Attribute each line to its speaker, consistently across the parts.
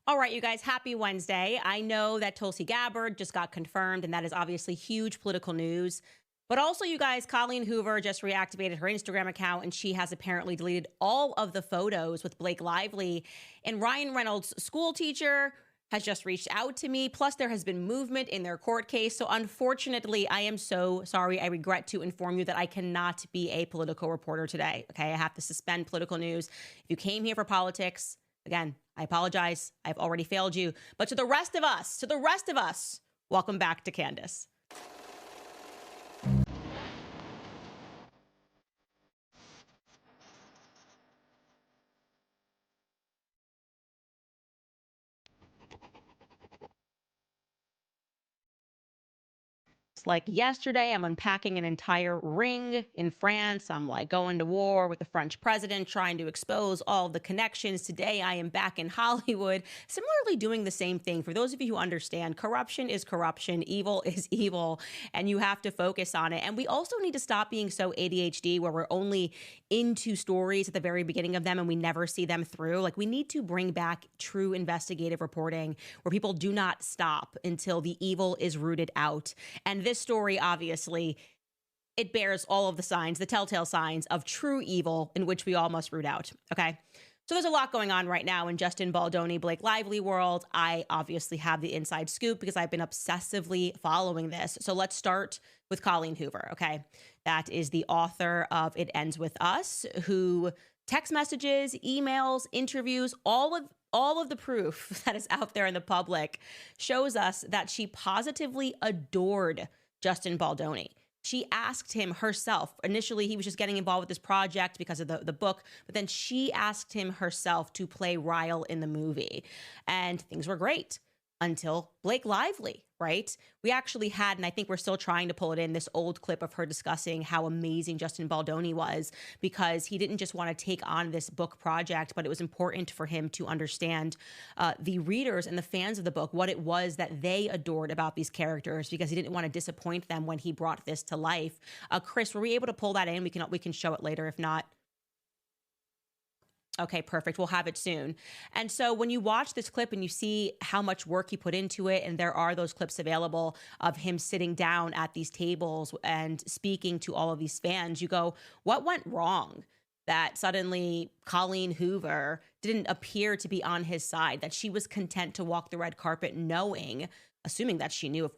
Speaker 1: All right, you guys, happy Wednesday. I know that Tulsi Gabbard just got confirmed, and that is obviously huge political news. But also, you guys, Colleen Hoover just reactivated her Instagram account, and she has apparently deleted all of the photos with Blake Lively. And Ryan Reynolds' school teacher has just reached out to me. Plus, there has been movement in their court case. So, unfortunately, I am so sorry. I regret to inform you that I cannot be a political reporter today. Okay, I have to suspend political news. If you came here for politics, again, I apologize. I've already failed you. But to the rest of us, welcome back to Candace. Like yesterday, I'm unpacking an entire ring in France. I'm like going to war with the French president, trying to expose all the connections. Today, I am back in Hollywood, similarly doing the same thing. For those of you who understand, corruption is corruption, evil is evil, and you have to focus on it. And we also need to stop being so ADHD where we're only into stories at the very beginning of them and we never see them through. Like, we need to bring back true investigative reporting where people do not stop until the evil is rooted out. And this story, obviously, it bears all of the signs, the telltale signs of true evil in which we all must root out. Okay. So there's a lot going on right now in Justin Baldoni, Blake Lively world. I obviously have the inside scoop because I've been obsessively following this. So let's start with Colleen Hoover. Okay. That is the author of It Ends With Us, who text messages, emails, interviews, all of the proof that is out there in the public shows us that she positively adored Justin Baldoni. She asked him herself. Initially, he was just getting involved with this project because of the book, but then she asked him herself to play Ryle in the movie. And things were great until Blake Lively, right? We actually had, and I think we're still trying to pull it in, this old clip of her discussing how amazing Justin Baldoni was because he didn't just want to take on this book project, but it was important for him to understand the readers and the fans of the book, what it was that they adored about these characters, because he didn't want to disappoint them when he brought this to life. Chris, were we able to pull that in? We can show it later if not. Okay, perfect. We'll have it soon. And so when you watch this clip and you see how much work he put into it, and there are those clips available of him sitting down at these tables and speaking to all of these fans, you go, what went wrong? That suddenly Colleen Hoover didn't appear to be on his side, that she was content to walk the red carpet knowing, assuming that she knew,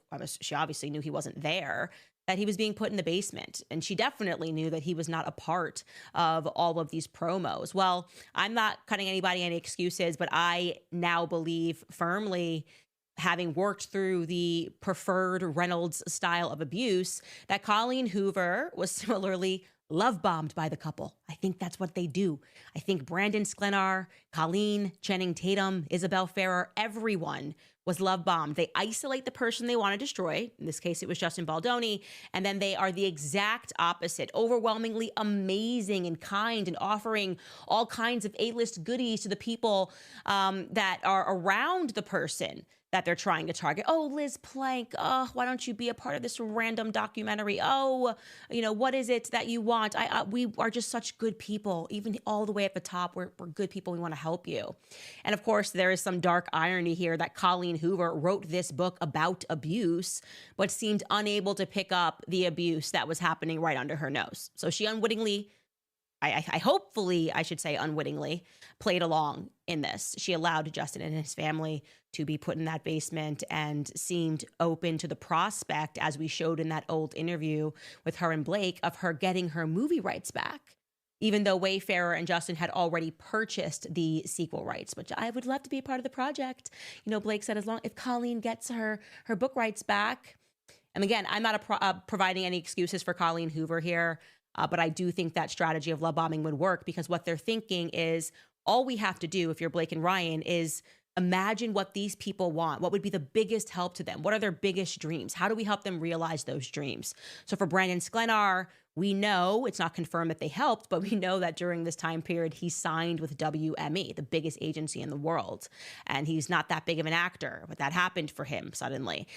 Speaker 1: she obviously knew he wasn't there, that he was being put in the basement. And she definitely knew that he was not a part of all of these promos. Well, I'm not cutting anybody any excuses, but I now believe firmly, having worked through the preferred Reynolds style of abuse, that Colleen Hoover was similarly love bombed by the couple. I think that's what they do. I think Brandon Sklenar, Colleen, Channing Tatum, Isabel Ferrer, everyone was love bombed. They isolate the person they want to destroy. In this case, it was Justin Baldoni. And then they are the exact opposite, overwhelmingly amazing and kind and offering all kinds of A-list goodies to the people that are around the person that they're trying to target. Oh, Liz Plank, oh, why don't you be a part of this random documentary? Oh, what is it that you want? We are just such good people, even all the way at the top. We're good people. We want to help you. And of course, there is some dark irony here that Colleen Hoover wrote this book about abuse, but seemed unable to pick up the abuse that was happening right under her nose. So she unwittingly, hopefully, I should say unwittingly, played along in this. She allowed Justin and his family to be put in that basement and seemed open to the prospect, as we showed in that old interview with her and Blake, of her getting her movie rights back, even though Wayfarer and Justin had already purchased the sequel rights, which I would love to be a part of the project. Blake said, if Colleen gets her book rights back. And again, I'm not providing any excuses for Colleen Hoover here. But I do think that strategy of love bombing would work, because what they're thinking is, all we have to do, if you're Blake and Ryan, is imagine what these people want. What would be the biggest help to them? What are their biggest dreams? How do we help them realize those dreams? So for Brandon Sklenar, We know it's not confirmed that they helped, but we know that during this time period, he signed with WME, the biggest agency in the world. And he's not that big of an actor, but that happened for him suddenly.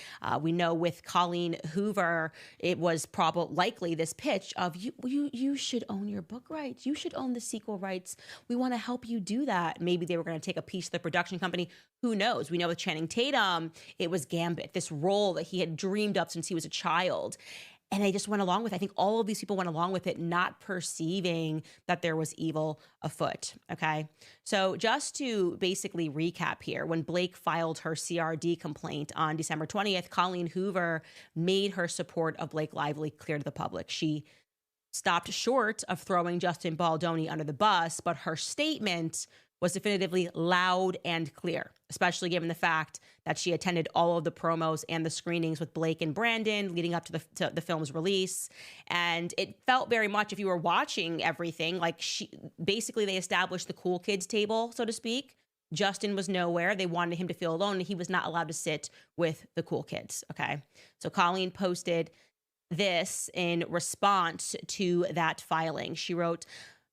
Speaker 1: We know with Colleen Hoover, it was probably likely this pitch of you should own your book rights. You should own the sequel rights. We want to help you do that. Maybe they were going to take a piece of the production company. Who knows? We know with Channing Tatum, it was Gambit, this role that he had dreamed up since he was a child. And they just went along with it. I think all of these people went along with it, not perceiving that there was evil afoot. Okay. So just to basically recap here, when Blake filed her CRD complaint on December 20th, Colleen Hoover made her support of Blake Lively clear to the public. She stopped short of throwing Justin Baldoni under the bus, but her statement was definitively loud and clear, especially given the fact that she attended all of the promos and the screenings with Blake and Brandon leading up to the film's release. And it felt very much, if you were watching everything, like basically they established the cool kids table, so to speak. Justin was nowhere. They wanted him to feel alone, and he was not allowed to sit with the cool kids. Okay. So Colleen posted this in response to that filing. She wrote,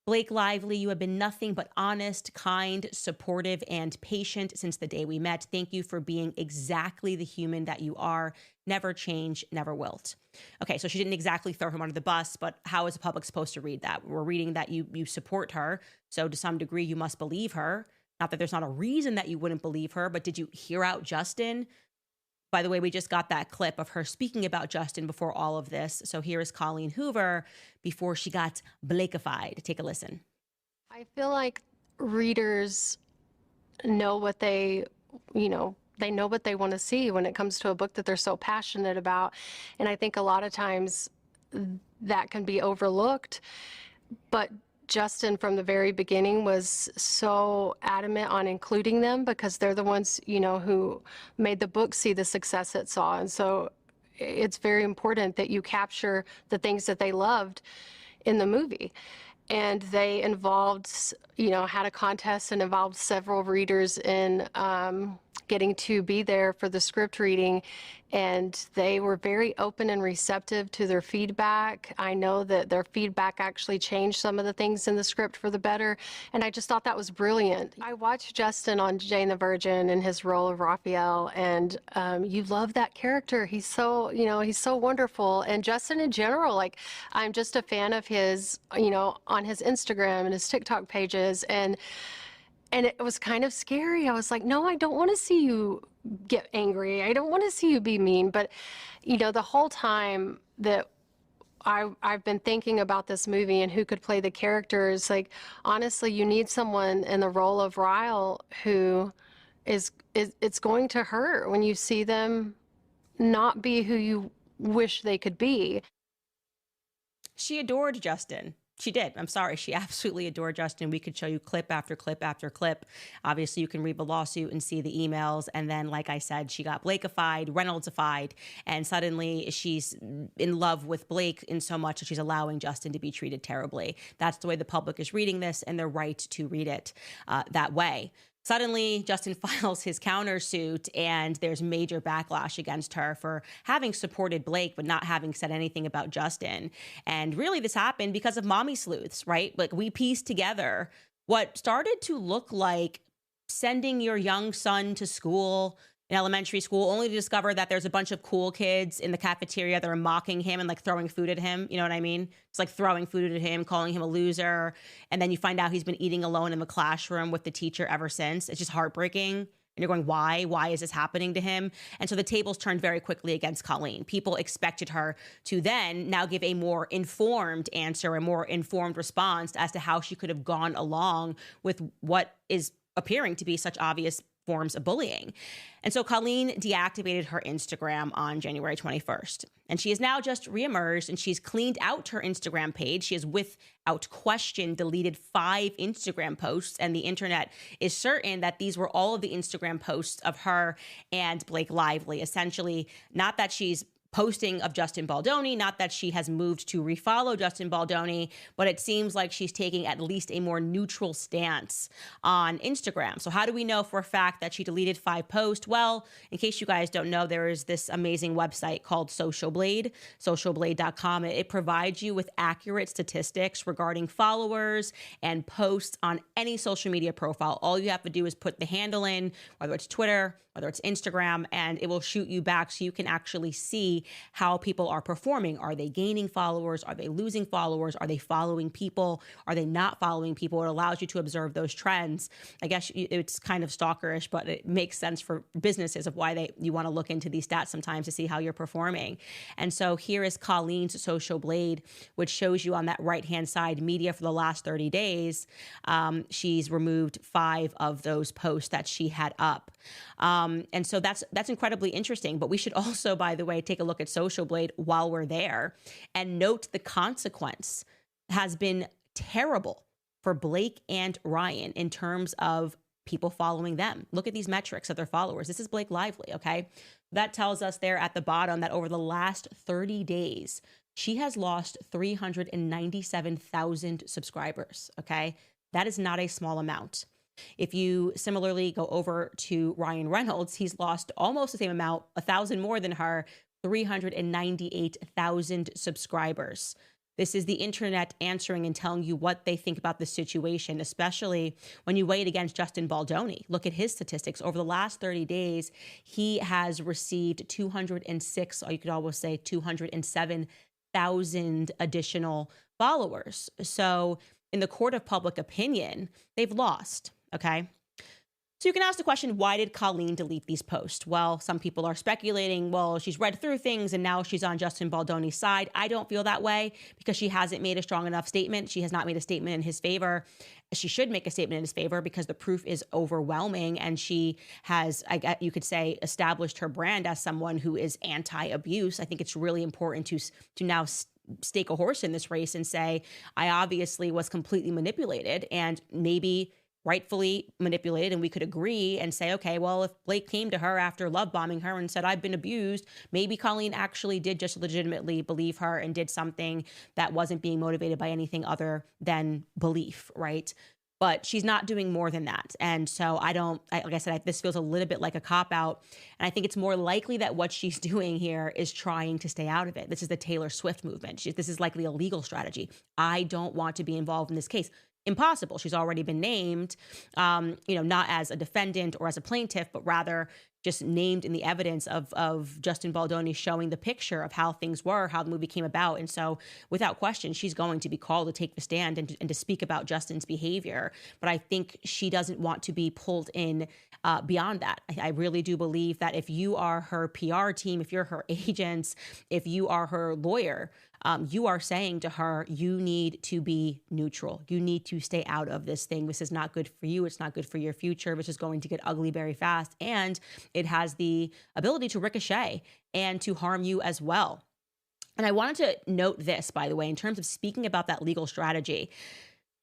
Speaker 1: "Blake Lively, you have been nothing but honest, kind, supportive, and patient since the day we met. Thank you for being exactly the human that you are. Never change, never wilt." Okay, so she didn't exactly throw him under the bus, but how is the public supposed to read that? We're reading that you support her, so to some degree you must believe her. Not that there's not a reason that you wouldn't believe her, but did you hear out Justin? By the way, we just got that clip of her speaking about Justin before all of this. So here is Colleen Hoover before she got Blakefied. Take a listen.
Speaker 2: I feel like readers know what they know what they want to see when it comes to a book that they're so passionate about. And I think a lot of times that can be overlooked. But Justin, from the very beginning, was so adamant on including them because they're the ones, who made the book see the success it saw. And so it's very important that you capture the things that they loved in the movie. And they involved, had a contest and involved several readers in getting to be there for the script reading. And they were very open and receptive to their feedback. I know that their feedback actually changed some of the things in the script for the better. And I just thought that was brilliant. I watched Justin on Jane the Virgin in his role of Raphael, and you love that character. He's so, he's so wonderful. And Justin in general, like, I'm just a fan of his, on his Instagram and his TikTok pages. And it was kind of scary. I was like, no, I don't want to see you get angry. I don't want to see you be mean. But, the whole time that I've been thinking about this movie and who could play the characters, like, honestly, you need someone in the role of Ryle who it's going to hurt when you see them not be who you wish they could be.
Speaker 1: She adored Justin. She did. I'm sorry. She absolutely adored Justin. We could show you clip after clip after clip. Obviously, you can read the lawsuit and see the emails. And then, like I said, she got Blakeified, Reynoldsified, and suddenly she's in love with Blake in so much that she's allowing Justin to be treated terribly. That's the way the public is reading this, and they're right to read it that way. Suddenly, Justin files his countersuit, and there's major backlash against her for having supported Blake, but not having said anything about Justin. And really, this happened because of mommy sleuths, right? Like, we pieced together what started to look like sending your young son to school in elementary school, only to discover that there's a bunch of cool kids in the cafeteria that are mocking him and like throwing food at him. You know what I mean? It's like throwing food at him, calling him a loser. And then you find out he's been eating alone in the classroom with the teacher ever since. It's just heartbreaking. And you're going, why? Why is this happening to him? And so the tables turned very quickly against Colleen. People expected her to then now give a more informed answer, a more informed response as to how she could have gone along with what is appearing to be such obvious forms of bullying. And so Colleen deactivated her Instagram on January 21st. And she has now just reemerged, and she's cleaned out her Instagram page. She has, without question, deleted 5 Instagram posts. And the internet is certain that these were all of the Instagram posts of her and Blake Lively. Essentially, not that she's posting of Justin Baldoni. Not that she has moved to refollow Justin Baldoni, but it seems like she's taking at least a more neutral stance on Instagram. So how do we know for a fact that she deleted 5 posts? Well, in case you guys don't know, there is this amazing website called Social Blade, socialblade.com. It provides you with accurate statistics regarding followers and posts on any social media profile. All you have to do is put the handle in, whether it's Twitter, whether it's Instagram, and it will shoot you back so you can actually see how people are performing. Are they gaining followers? Are they losing followers? Are they following people? Are they not following people? It allows you to observe those trends. I guess it's kind of stalkerish, but it makes sense for businesses of why you want to look into these stats sometimes to see how you're performing. And so here is Colleen's Social Blade, which shows you on that right-hand side media for the last 30 days. She's removed 5 of those posts that she had up. And so that's incredibly interesting. But we should also, by the way, take a look at Social Blade while we're there and note the consequence has been terrible for Blake and Ryan in terms of people following them. Look at these metrics of their followers. This is Blake Lively, okay? That tells us there at the bottom that over the last 30 days, she has lost 397,000 subscribers, okay? That is not a small amount. If you similarly go over to Ryan Reynolds, he's lost almost the same amount, 1,000 more than her, 398,000 subscribers. This is the internet answering and telling you what they think about the situation, especially when you weigh it against Justin Baldoni. Look at his statistics. Over the last 30 days, he has received 206, or you could almost say 207,000 additional followers. So in the court of public opinion, they've lost. Okay. So you can ask the question, why did Colleen delete these posts? Well, some people are speculating, well, she's read through things and now she's on Justin Baldoni's side. I don't feel that way because she hasn't made a strong enough statement. She has not made a statement in his favor. She should make a statement in his favor because the proof is overwhelming. And she has, you could say, established her brand as someone who is anti-abuse. I think it's really important to now stake a horse in this race and say, I obviously was completely manipulated and maybe rightfully manipulated, and we could agree and say, okay, well, if Blake came to her after love bombing her and said, I've been abused, maybe Colleen actually did just legitimately believe her and did something that wasn't being motivated by anything other than belief, right? But she's not doing more than that. And so like I said, this feels a little bit like a cop-out. And I think it's more likely that what she's doing here is trying to stay out of it. This is the Taylor Swift movement. This is likely a legal strategy. I don't want to be involved in this case. Impossible. She's already been named, not as a defendant or as a plaintiff, but rather just named in the evidence of Justin Baldoni showing the picture of how things were, how the movie came about. And so without question, she's going to be called to take the stand and to speak about Justin's behavior. But I think she doesn't want to be pulled in beyond that. I really do believe that if you are her PR team, if you're her agents, if you are her lawyer, you are saying to her, you need to be neutral. You need to stay out of this thing. This is not good for you. It's not good for your future. This is going to get ugly very fast. And it has the ability to ricochet and to harm you as well. And I wanted to note this, by the way, in terms of speaking about that legal strategy.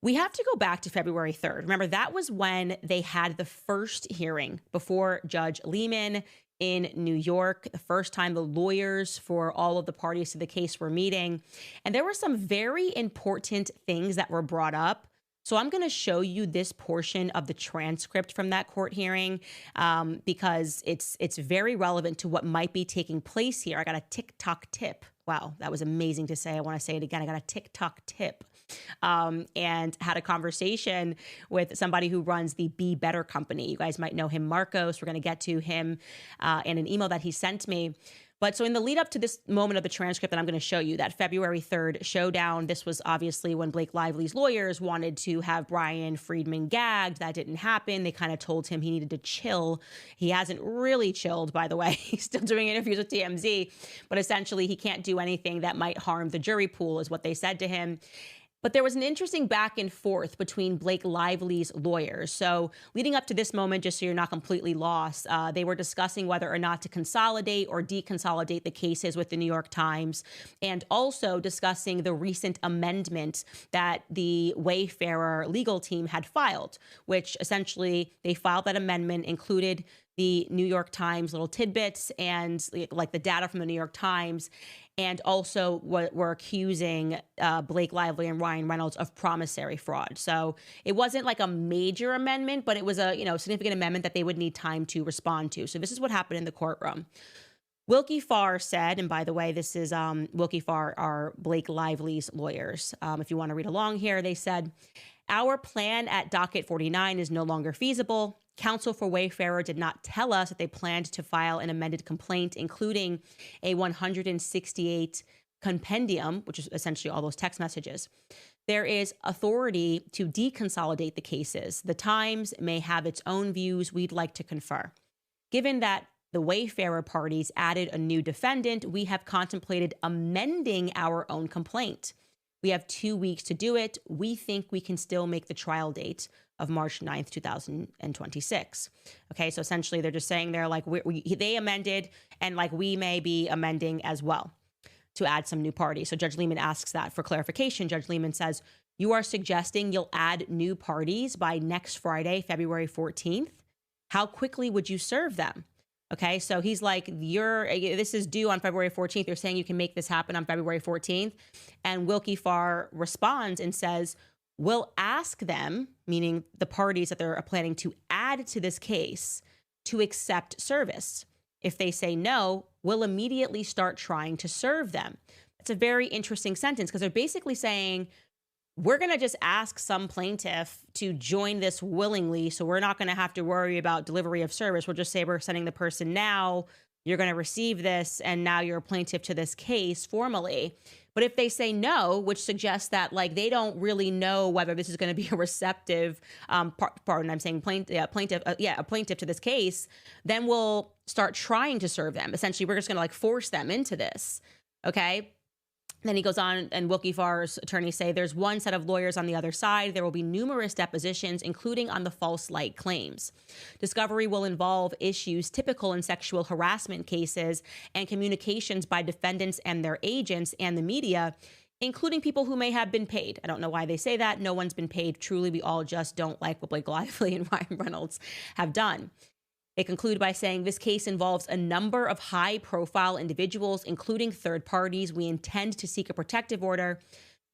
Speaker 1: We have to go back to February 3rd. Remember, that was when they had the first hearing before Judge Lehman in New York, the first time the lawyers for all of the parties to the case were meeting. And there were some very important things that were brought up. So I'm going to show you this portion of the transcript from that court hearing because it's very relevant to what might be taking place here. I got a TikTok tip. Wow, that was amazing to say. I want to say it again. I got a TikTok tip. And had a conversation with somebody who runs the Be Better company. You guys might know him, Marcos. We're going to get to him in an email that he sent me. But so in the lead up to this moment of the transcript that I'm going to show you, that February 3rd showdown, this was obviously when Blake Lively's lawyers wanted to have Brian Friedman gagged. That didn't happen. They kind of told him he needed to chill. He hasn't really chilled, by the way. He's still doing interviews with TMZ, but essentially he can't do anything that might harm the jury pool is what they said to him. But there was an interesting back and forth between Blake Lively's lawyers. So leading up to this moment, just so you're not completely lost, they were discussing whether or not to consolidate or deconsolidate the cases with the New York Times, and also discussing the recent amendment that the Wayfarer legal team had filed, which essentially they filed that amendment, included the New York Times little tidbits and like the data from the New York Times, and also were accusing Blake Lively and Ryan Reynolds of promissory fraud. So it wasn't like a major amendment, but it was a significant amendment that they would need time to respond to. So this is what happened in the courtroom. Wilkie Farr said, and by the way, this is Wilkie Farr are Blake Lively's lawyers. If you want to read along here, they said, "Our plan at docket 49 is no longer feasible. Counsel for Wayfarer did not tell us that they planned to file an amended complaint, including a 168 compendium, which is essentially all those text messages. There is authority to deconsolidate the cases. The Times may have its own views. We'd like to confer. Given that the Wayfarer parties added a new defendant, we have contemplated amending our own complaint. We have 2 weeks to do it. We think we can still make the trial date of March 9th, 2026. Okay, so essentially they're just saying they're like, they amended, and like we may be amending as well to add some new parties. So Judge Lehman asks that for clarification. Judge Lehman says, you are suggesting you'll add new parties by next Friday, February 14th? How quickly would you serve them? Okay, so he's like, this is due on February 14th. You're saying you can make this happen on February 14th. And Wilkie Farr responds and says, we'll ask them, meaning the parties that they're planning to add to this case, to accept service. If they say no, we'll immediately start trying to serve them. It's a very interesting sentence because they're basically saying, we're going to just ask some plaintiff to join this willingly, so we're not going to have to worry about delivery of service. We'll just say we're sending the person now, you're going to receive this, and now you're a plaintiff to this case formally. But if they say no, which suggests that like they don't really know whether this is going to be a receptive, a plaintiff to this case, then we'll start trying to serve them. Essentially, we're just going to like force them into this. Okay. Then he goes on, and Wilkie Farr's attorneys say there's one set of lawyers on the other side. There will be numerous depositions, including on the false light claims. Discovery will involve issues typical in sexual harassment cases and communications by defendants and their agents and the media, including people who may have been paid. I don't know why they say that. No one's been paid. Truly, we all just don't like what Blake Lively and Ryan Reynolds have done. They conclude by saying this case involves a number of high-profile individuals, including third parties. We intend to seek a protective order.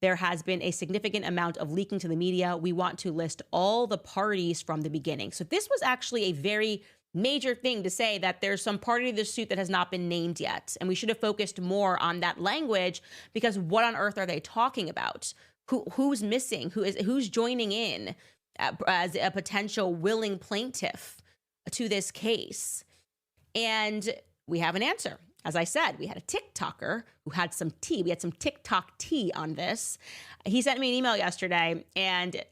Speaker 1: There has been a significant amount of leaking to the media. We want to list all the parties from the beginning. So this was actually a very major thing to say, that there's some party to the suit that has not been named yet. And we should have focused more on that language, because what on earth are they talking about? Who's missing? Who's joining in as a potential willing plaintiff to this case? And we have an answer. As I said, we had a TikToker who had some tea. We had some TikTok tea on this. He sent me an email yesterday, and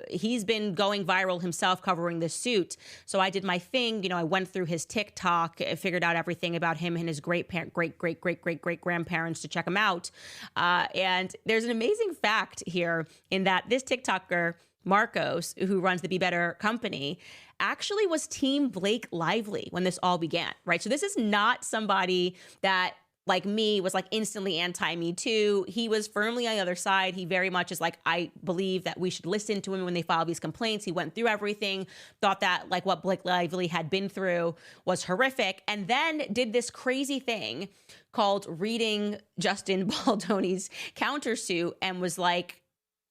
Speaker 1: he's been going viral himself covering this suit. So I did my thing. I went through his TikTok, figured out everything about him and his great-great-great-great-great-great-grandparents to check him out. And there's an amazing fact here in that this TikToker, Marcos, who runs the Be Better company, actually was Team Blake Lively when this all began, right? So this is not somebody that, like me, was like instantly anti-Me Too. He was firmly on the other side. He very much is like, I believe that we should listen to him when they file these complaints. He went through everything, thought that like what Blake Lively had been through was horrific, and then did this crazy thing called reading Justin Baldoni's countersuit and was like,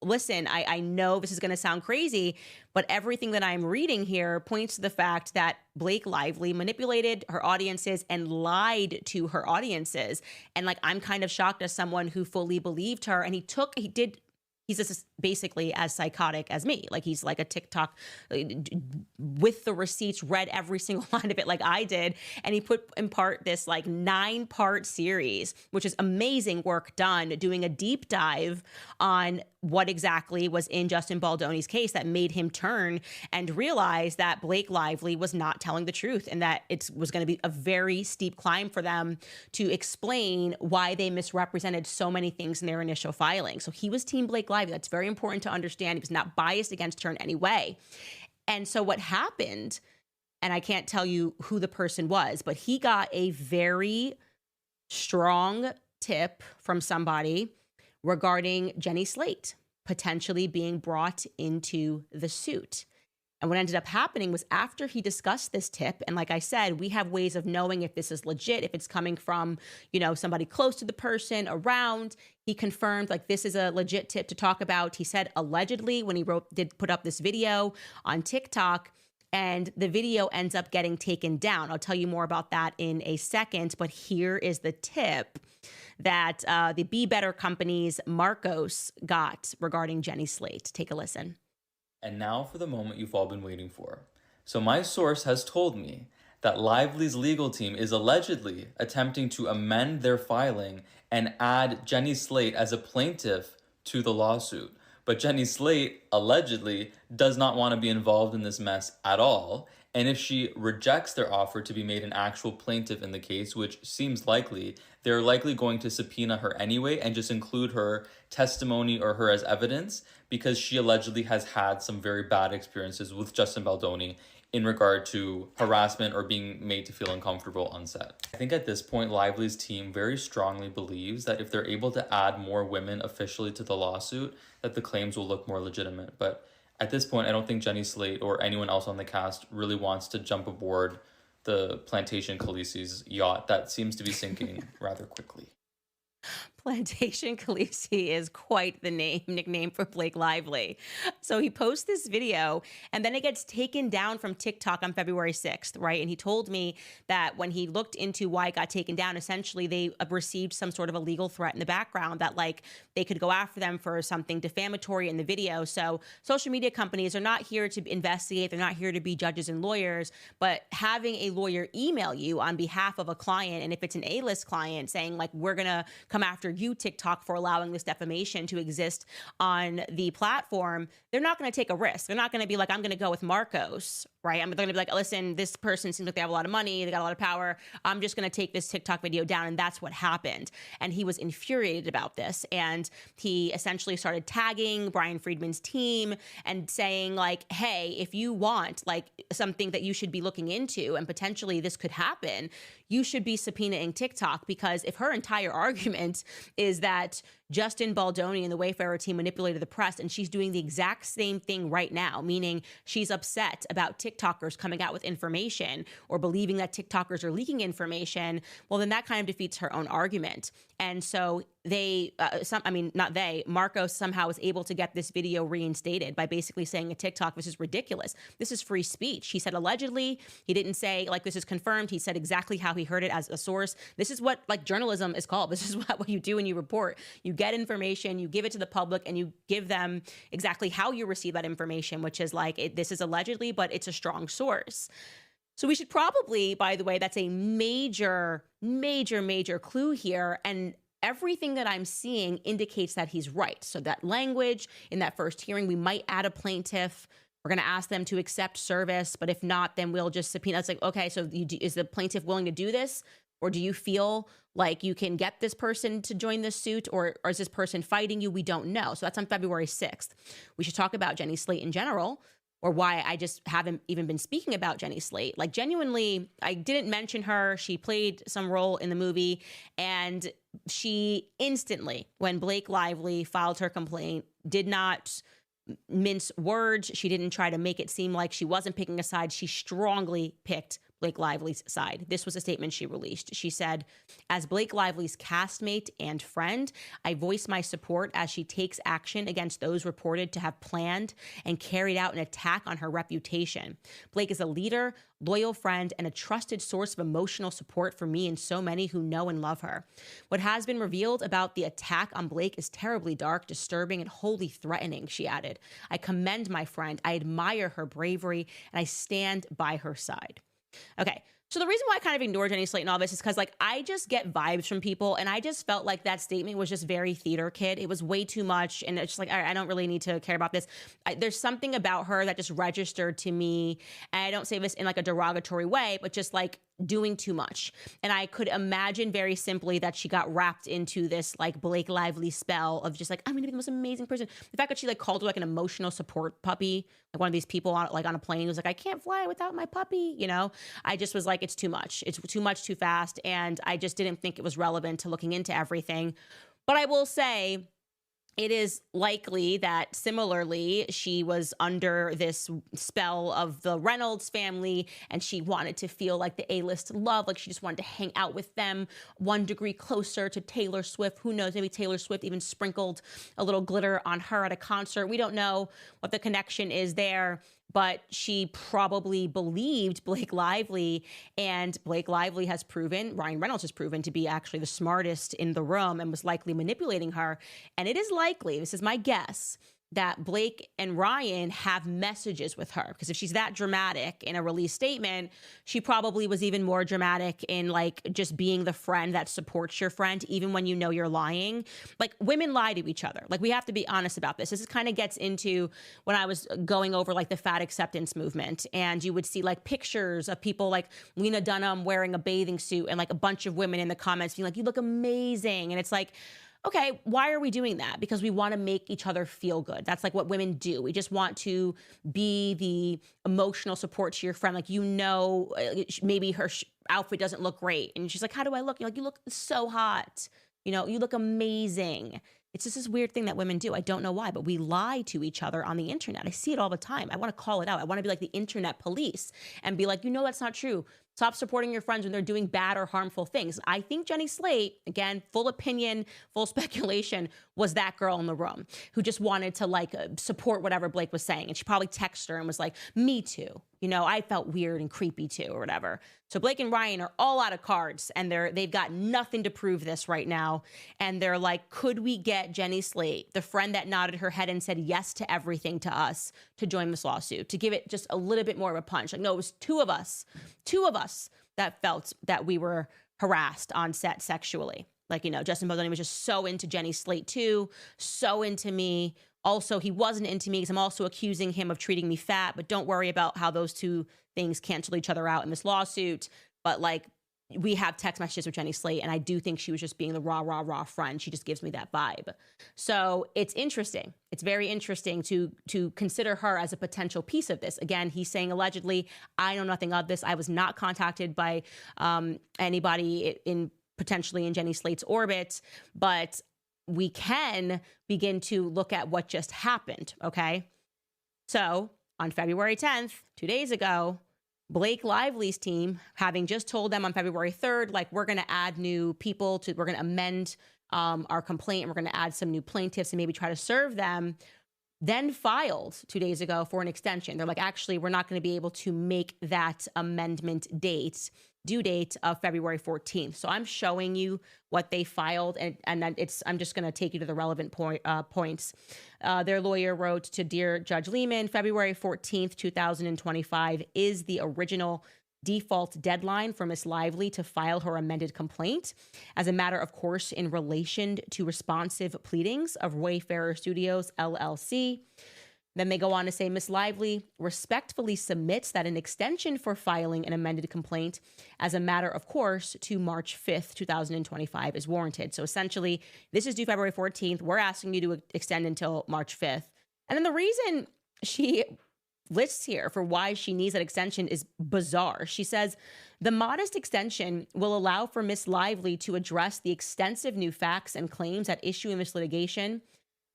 Speaker 1: listen, I know this is going to sound crazy, but everything that I'm reading here points to the fact that Blake Lively manipulated her audiences and lied to her audiences. And like, I'm kind of shocked as someone who fully believed her. And he's just basically as psychotic as me. Like, he's like a TikTok with the receipts, read every single line of it like I did. And he put in part this like 9-part series, which is amazing work done, doing a deep dive on what exactly was in Justin Baldoni's case that made him turn and realize that Blake Lively was not telling the truth, and that it was going to be a very steep climb for them to explain why they misrepresented so many things in their initial filing. So he was Team Blake Lively. That's very important to understand. He was not biased against her in any way. And so what happened, and I can't tell you who the person was, but he got a very strong tip from somebody regarding Jenny Slate potentially being brought into the suit. And what ended up happening was after he discussed this tip, and like I said, we have ways of knowing if this is legit, if it's coming from, somebody close to the person around. He confirmed like this is a legit tip to talk about. He said allegedly when he did put up this video on TikTok, and the video ends up getting taken down. I'll tell you more about that in a second, but here is the tip that the Be Better Company's Marcos got regarding Jenny Slate. Take a listen.
Speaker 3: And now for the moment you've all been waiting for. So my source has told me that Lively's legal team is allegedly attempting to amend their filing and add Jenny Slate as a plaintiff to the lawsuit. But Jenny Slate allegedly does not want to be involved in this mess at all. And if she rejects their offer to be made an actual plaintiff in the case, which seems likely, they're likely going to subpoena her anyway and just include her testimony or her as evidence because she allegedly has had some very bad experiences with Justin Baldoni in regard to harassment or being made to feel uncomfortable on set. I think at this point, Lively's team very strongly believes that if they're able to add more women officially to the lawsuit, that the claims will look more legitimate. But at this point, I don't think Jenny Slate or anyone else on the cast really wants to jump aboard the Plantation Khaleesi's yacht that seems to be sinking rather quickly.
Speaker 1: Plantation Khaleesi is quite the nickname for Blake Lively. So he posts this video and then it gets taken down from TikTok on February 6th, right? And he told me that when he looked into why it got taken down, essentially they received some sort of a legal threat in the background that like they could go after them for something defamatory in the video. So social media companies are not here to investigate. They're not here to be judges and lawyers, but having a lawyer email you on behalf of a client, and if it's an A-list client saying like, we're going to come after you, TikTok, for allowing this defamation to exist on the platform, they're not going to take a risk. They're not going to be like, I'm going to go with Marcos, right? They're going to be like, listen, this person seems like they have a lot of money. They got a lot of power. I'm just going to take this TikTok video down. And that's what happened. And he was infuriated about this. And he essentially started tagging Brian Friedman's team and saying like, hey, if you want like something that you should be looking into and potentially this could happen, you should be subpoenaing TikTok, because if her entire argument is that Justin Baldoni and the Wayfarer team manipulated the press, and she's doing the exact same thing right now, meaning she's upset about TikTokers coming out with information or believing that TikTokers are leaking information, well, then that kind of defeats her own argument. And so Marcos somehow was able to get this video reinstated by basically saying to TikTok, this is ridiculous. This is free speech. He said allegedly. He didn't say like this is confirmed. He said exactly how he heard it as a source. This is what like journalism is called. This is what you do when you report. You get information, you give it to the public, and you give them exactly how you receive that information, which is like, this is allegedly, but it's a strong source. So we should probably, by the way, that's a major, major, major clue here. And everything that I'm seeing indicates that he's right. So that language in that first hearing, we might add a plaintiff. We're going to ask them to accept service, but if not, then we'll just subpoena. It's like, okay, so is the plaintiff willing to do this? Or do you feel like you can get this person to join this suit, or is this person fighting you? We don't know. So that's on February 6th. We should talk about Jenny Slate in general, or why I just haven't even been speaking about Jenny Slate. Like genuinely, I didn't mention her. She played some role in the movie, and she instantly, when Blake Lively filed her complaint, did not mince words. She didn't try to make it seem like she wasn't picking a side. She strongly picked Blake Lively's side. This was a statement she released. She said, as Blake Lively's castmate and friend, I voice my support as she takes action against those reported to have planned and carried out an attack on her reputation. Blake is a leader, loyal friend, and a trusted source of emotional support for me and so many who know and love her. What has been revealed about the attack on Blake is terribly dark, disturbing, and wholly threatening, she added. I commend my friend. I admire her bravery, and I stand by her side. Okay, So the reason why I kind of ignored Jenny Slate and all this is because like I just get vibes from people, and I just felt like that statement was just very theater kid. It was way too much, and it's just like all right, I don't really need to care about this. There's something about her that just registered to me, and I don't say this in like a derogatory way, but just like doing too much. And I could imagine very simply that she got wrapped into this like Blake Lively spell of just like, I'm gonna be the most amazing person. The fact that she like called her like an emotional support puppy, like one of these people on like on a plane who's like, I can't fly without my puppy, you know? I just was like, it's too much. It's too much too fast. And I just didn't think it was relevant to looking into everything. But I will say, it is likely that similarly, she was under this spell of the Reynolds family and she wanted to feel like the A-list love, like she just wanted to hang out with them 1 degree closer to Taylor Swift. Who knows, maybe Taylor Swift even sprinkled a little glitter on her at a concert. We don't know what the connection is there, but she probably believed Blake Lively, and Blake Lively has proven, Ryan Reynolds has proven to be actually the smartest in the room and was likely manipulating her. And it is likely, this is my guess, that Blake and Ryan have messages with her, because if she's that dramatic in a release statement, she probably was even more dramatic in like just being the friend that supports your friend, even when you know you're lying. Like women lie to each other. Like we have to be honest about this. This kind of gets into when I was going over like the fat acceptance movement, and you would see like pictures of people like Lena Dunham wearing a bathing suit and like a bunch of women in the comments being like, you look amazing. And it's like, okay, why are we doing that? Because we want to make each other feel good. That's like what women do. We just want to be the emotional support to your friend. Like, you know, maybe her outfit doesn't look great. And she's like, how do I look? You're like, you look so hot. You know, you look amazing. It's just this weird thing that women do. I don't know why, but we lie to each other on the internet. I see it all the time. I want to call it out. I want to be like the internet police and be like, you know, that's not true. Stop supporting your friends when they're doing bad or harmful things. I think Jenny Slate, again, full opinion, full speculation, was that girl in the room who just wanted to like support whatever Blake was saying. And she probably texted her and was like, me too. You know, I felt weird and creepy too, or whatever. So Blake and Ryan are all out of cards, and they've got nothing to prove this right now. And they're like, could we get Jenny Slate, the friend that nodded her head and said yes to everything to us, to join this lawsuit, to give it just a little bit more of a punch? Like, no, it was two of us that felt that we were harassed on set sexually. Like, you know, Justin Baldoni was just so into Jenny Slate too, so into me. Also, he wasn't into me because I'm also accusing him of treating me fat, but don't worry about how those two things cancel each other out in this lawsuit. But like, we have text messages with Jenny Slate, and I do think she was just being the raw friend. She just gives me that vibe. So it's interesting. It's very interesting to consider her as a potential piece of this. Again, he's saying allegedly. I know nothing of this. I was not contacted by anybody potentially in Jenny Slate's orbit, but we can begin to look at what just happened, okay? So on February 10th, 2 days ago, Blake Lively's team, having just told them on February 3rd, like, we're going to add new people, we're going to amend our complaint, and we're going to add some new plaintiffs and maybe try to serve them, then filed 2 days ago for an extension. They're like, actually, we're not going to be able to make that amendment due date of February 14th. So I'm showing you what they filed, and I'm just going to take you to the relevant points. Their lawyer wrote to Dear Judge Lehman, February 14th, 2025 is the original default deadline for Ms. Lively to file her amended complaint. As a matter of course, in relation to responsive pleadings of Wayfarer Studios, LLC. Then they go on to say, Ms. Lively respectfully submits that an extension for filing an amended complaint as a matter of course to March 5th, 2025 is warranted. So essentially, this is due February 14th. We're asking you to extend until March 5th. And then the reason she lists here for why she needs that extension is bizarre. She says, the modest extension will allow for Ms. Lively to address the extensive new facts and claims at issue in this litigation.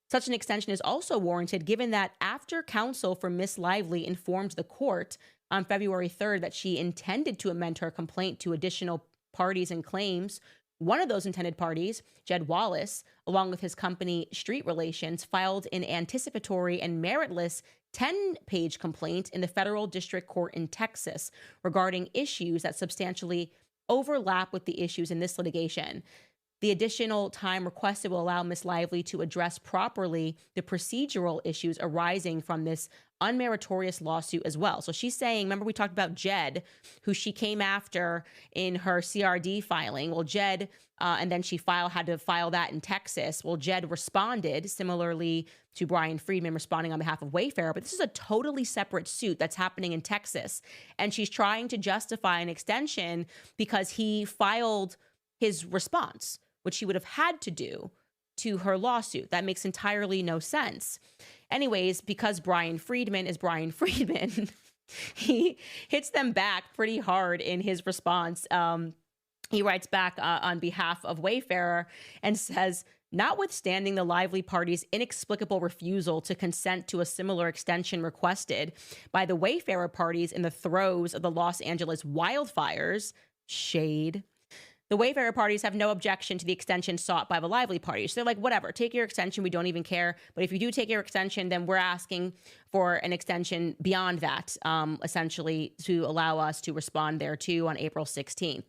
Speaker 1: Such an extension is also warranted given that after counsel for Ms. Lively informed the court on February 3rd that she intended to amend her complaint to additional parties and claims, one of those intended parties, Jed Wallace, along with his company Street Relations, filed an anticipatory and meritless 10-page complaint in the federal district court in Texas regarding issues that substantially overlap with the issues in this litigation. The additional time requested will allow Ms. Lively to address properly the procedural issues arising from this unmeritorious lawsuit as well. So she's saying, remember we talked about Jed, who she came after in her CRD filing. Well, Jed, and then she had to file that in Texas. Well, Jed responded similarly to Brian Friedman responding on behalf of Wayfair, but this is a totally separate suit that's happening in Texas. And she's trying to justify an extension because he filed his response, which he would have had to do to her lawsuit. That makes entirely no sense. Anyways, because Brian Friedman is Brian Friedman, he hits them back pretty hard in his response. He writes back on behalf of Wayfarer and says, notwithstanding the Lively party's inexplicable refusal to consent to a similar extension requested by the Wayfarer parties in the throes of the Los Angeles wildfires, shade, the Wayfarer parties have no objection to the extension sought by the Lively parties. So they're like, whatever, take your extension. We don't even care. But if you do take your extension, then we're asking for an extension beyond that, essentially to allow us to respond thereto on April 16th.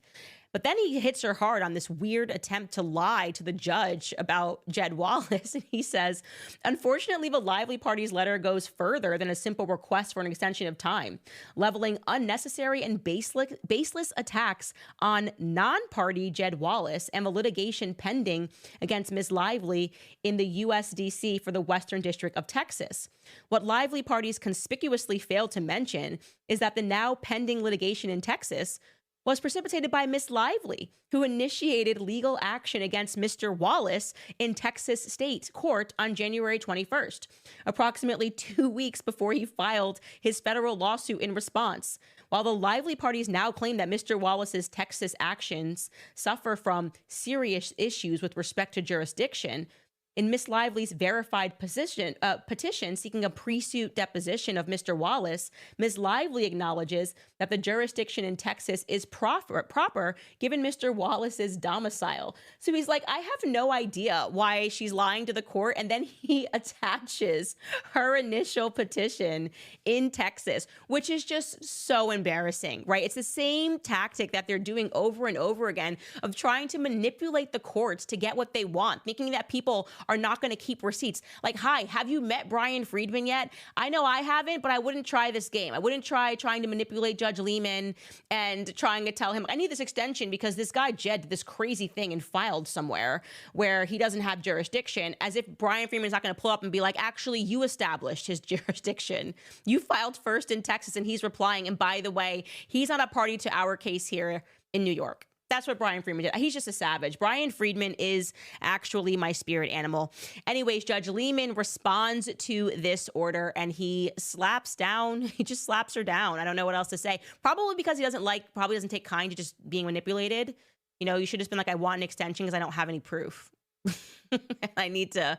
Speaker 1: But then he hits her hard on this weird attempt to lie to the judge about Jed Wallace. And he says, unfortunately, the Lively party's letter goes further than a simple request for an extension of time, leveling unnecessary and baseless attacks on non-party Jed Wallace and the litigation pending against Ms. Lively in the USDC for the Western District of Texas. What Lively parties conspicuously failed to mention is that the now pending litigation in Texas was precipitated by Miss Lively, who initiated legal action against Mr. Wallace in Texas state court on January 21st, approximately 2 weeks before he filed his federal lawsuit in response. While the Lively parties now claim that Mr. Wallace's Texas actions suffer from serious issues with respect to jurisdiction, in Miss Lively's verified petition seeking a pre-suit deposition of Mr. Wallace, Ms. Lively acknowledges that the jurisdiction in Texas is proper given Mr. Wallace's domicile. So he's like, I have no idea why she's lying to the court. And then he attaches her initial petition in Texas, which is just so embarrassing, right? It's the same tactic that they're doing over and over again of trying to manipulate the courts to get what they want, thinking that people are not going to keep receipts. Like, hi, have you met Brian Friedman yet? I know I haven't, but I wouldn't try this game. I wouldn't try trying to manipulate Judge Lehman and trying to tell him, I need this extension because this guy Jed did this crazy thing and filed somewhere where he doesn't have jurisdiction, as if Brian Friedman's not going to pull up and be like, actually, you established his jurisdiction. You filed first in Texas and he's replying. And by the way, he's not a party to our case here in New York. That's what Brian Friedman did. He's just a savage. Brian Friedman is actually my spirit animal. Anyways, Judge Lehman responds to this order and he slaps down. He just slaps her down. I don't know what else to say. Probably because he probably doesn't take kind to just being manipulated. You know, you should have just been like, I want an extension because I don't have any proof. I need to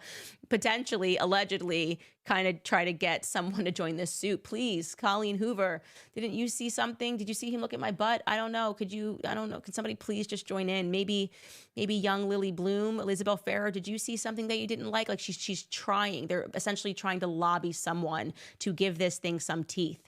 Speaker 1: potentially, allegedly, kind of try to get someone to join this suit. Please, Colleen Hoover, didn't you see something? Did you see him look at my butt? I don't know. I don't know. Can somebody please just join in? Maybe young Lily Bloom, Elizabeth Farrer, did you see something that you didn't like? Like she's trying. They're essentially trying to lobby someone to give this thing some teeth.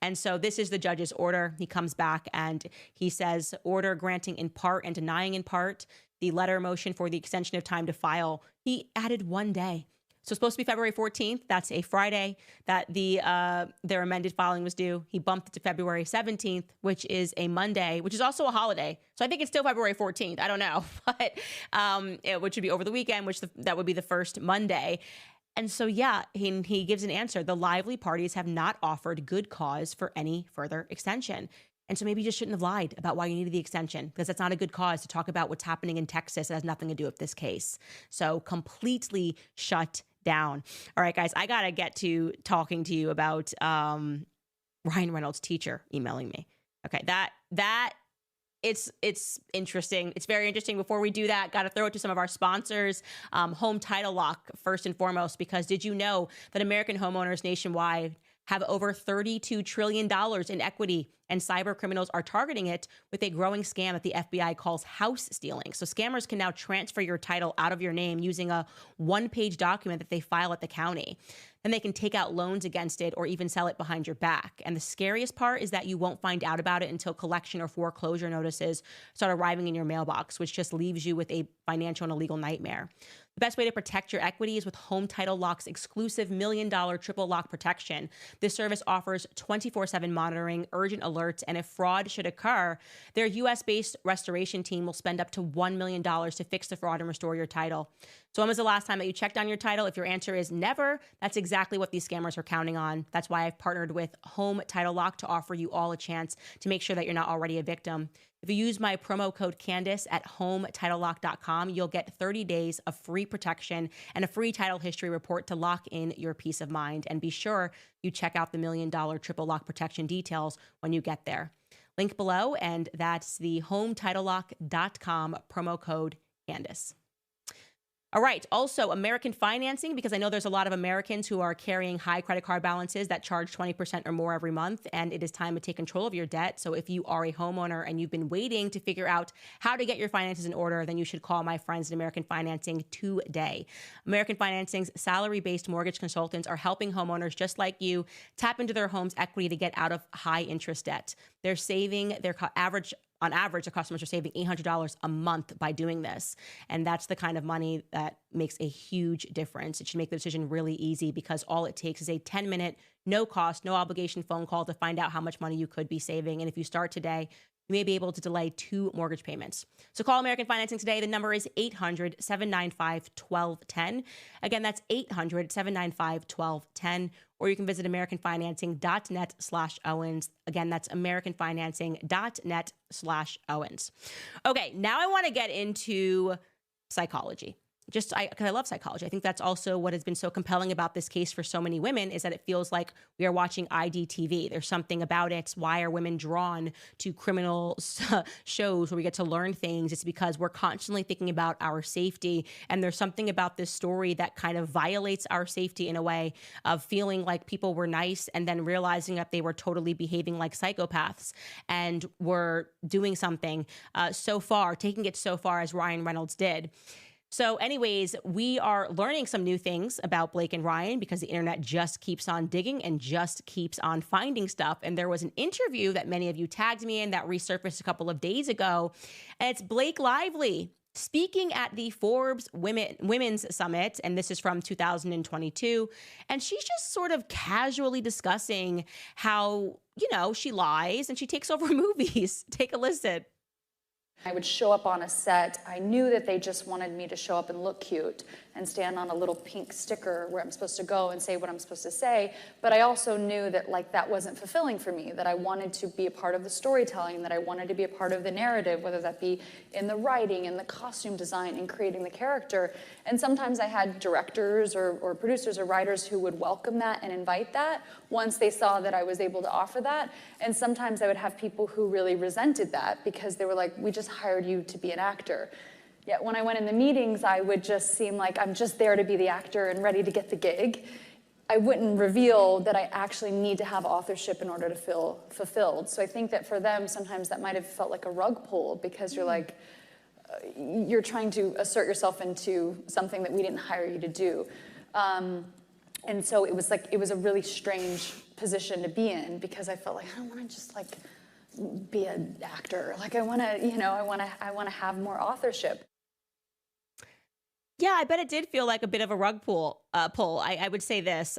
Speaker 1: And so this is the judge's order. He comes back and he says, order granting in part and denying in part the letter motion for the extension of time to file. He added 1 day. So it's supposed to be February 14th. That's a Friday that their amended filing was due. He bumped it to February 17th, which is a Monday, which is also a holiday. So I think it's still February 14th. I don't know, but which would be over the weekend, that would be the first Monday. And so, yeah, he gives an answer. The Lively parties have not offered good cause for any further extension. And so maybe you just shouldn't have lied about why you needed the extension, because that's not a good cause to talk about what's happening in Texas. It has nothing to do with this case. So completely shut down. All right, guys, I got to get to talking to you about Ryan Reynolds' teacher emailing me. Okay, that it's interesting. It's very interesting. Before we do that, got to throw it to some of our sponsors. Home Title Lock, first and foremost, because did you know that American homeowners nationwide have over $32 trillion in equity and cyber criminals are targeting it with a growing scam that the FBI calls house stealing. So scammers can now transfer your title out of your name using a one-page document that they file at the county. Then they can take out loans against it or even sell it behind your back. And the scariest part is that you won't find out about it until collection or foreclosure notices start arriving in your mailbox, which just leaves you with a financial and a legal nightmare. The best way to protect your equity is with Home Title Lock's exclusive $1 million triple lock protection. This service offers 24/7 monitoring, urgent alerts, and if fraud should occur, their U.S.-based restoration team will spend up to $1 million to fix the fraud and restore your title. So when was the last time that you checked on your title? If your answer is never, that's exactly what these scammers are counting on. That's why I've partnered with Home Title Lock to offer you all a chance to make sure that you're not already a victim. If you use my promo code Candace at HomeTitleLock.com, you'll get 30 days of free protection and a free title history report to lock in your peace of mind. And be sure you check out the $1 million triple lock protection details when you get there. Link below, and that's the HomeTitleLock.com promo code Candace. All right. Also, American financing, because I know there's a lot of Americans who are carrying high credit card balances that charge 20% or more every month, and it is time to take control of your debt. So if you are a homeowner and you've been waiting to figure out how to get your finances in order, then you should call my friends at American Financing today. American Financing's salary-based mortgage consultants are helping homeowners just like you tap into their home's equity to get out of high interest debt. They're saving their on average, the customers are saving $800 a month by doing this. And that's the kind of money that makes a huge difference. It should make the decision really easy because all it takes is a 10-minute, no cost, no obligation phone call to find out how much money you could be saving. And if you start today, you may be able to delay 2 mortgage payments. So call American Financing today. The number is 800-795-1210. Again, that's 800-795-1210. Or you can visit AmericanFinancing.net/Owens. Again, that's AmericanFinancing.net/Owens. Okay, now I want to get into psychology. Because I love psychology. I think that's also what has been so compelling about this case for so many women is that it feels like we are watching IDTV. There's something about it. Why are women drawn to criminal shows where we get to learn things? It's because we're constantly thinking about our safety. And there's something about this story that kind of violates our safety in a way of feeling like people were nice and then realizing that they were totally behaving like psychopaths and were doing something taking it so far as Ryan Reynolds did. So anyways, we are learning some new things about Blake and Ryan because the internet just keeps on digging and just keeps on finding stuff. And there was an interview that many of you tagged me in that resurfaced a couple of days ago. And it's Blake Lively speaking at the Forbes Women's Summit. And this is from 2022. And she's just sort of casually discussing how, she lies and she takes over movies. Take a listen.
Speaker 4: I would show up on a set. I knew that they just wanted me to show up and look cute and stand on a little pink sticker where I'm supposed to go and say what I'm supposed to say. But I also knew that that wasn't fulfilling for me, that I wanted to be a part of the storytelling, that I wanted to be a part of the narrative, whether that be in the writing, in the costume design, in creating the character. And sometimes I had directors or producers or writers who would welcome that and invite that once they saw that I was able to offer that. And sometimes I would have people who really resented that because they were like, we just hired you to be an actor. Yet when I went in the meetings, I would just seem like I'm just there to be the actor and ready to get the gig. I wouldn't reveal that I actually need to have authorship in order to feel fulfilled. So I think that for them, sometimes that might have felt like a rug pull because you're like, you're trying to assert yourself into something that we didn't hire you to do. And so it was a really strange position to be in because I felt like I don't want to just be an actor. I want to have more authorship.
Speaker 1: Yeah, I bet it did feel like a bit of a rug pull. I would say this.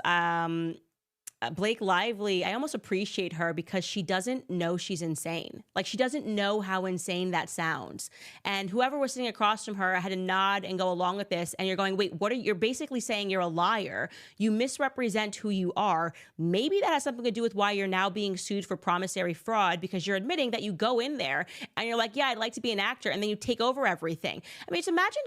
Speaker 1: Blake Lively, I almost appreciate her because she doesn't know she's insane. She doesn't know how insane that sounds. And whoever was sitting across from her had to nod and go along with this. And you're going, wait, you're basically saying you're a liar. You misrepresent who you are. Maybe that has something to do with why you're now being sued for promissory fraud because you're admitting that you go in there and you're like, yeah, I'd like to be an actor. And then you take over everything. I mean, just imagine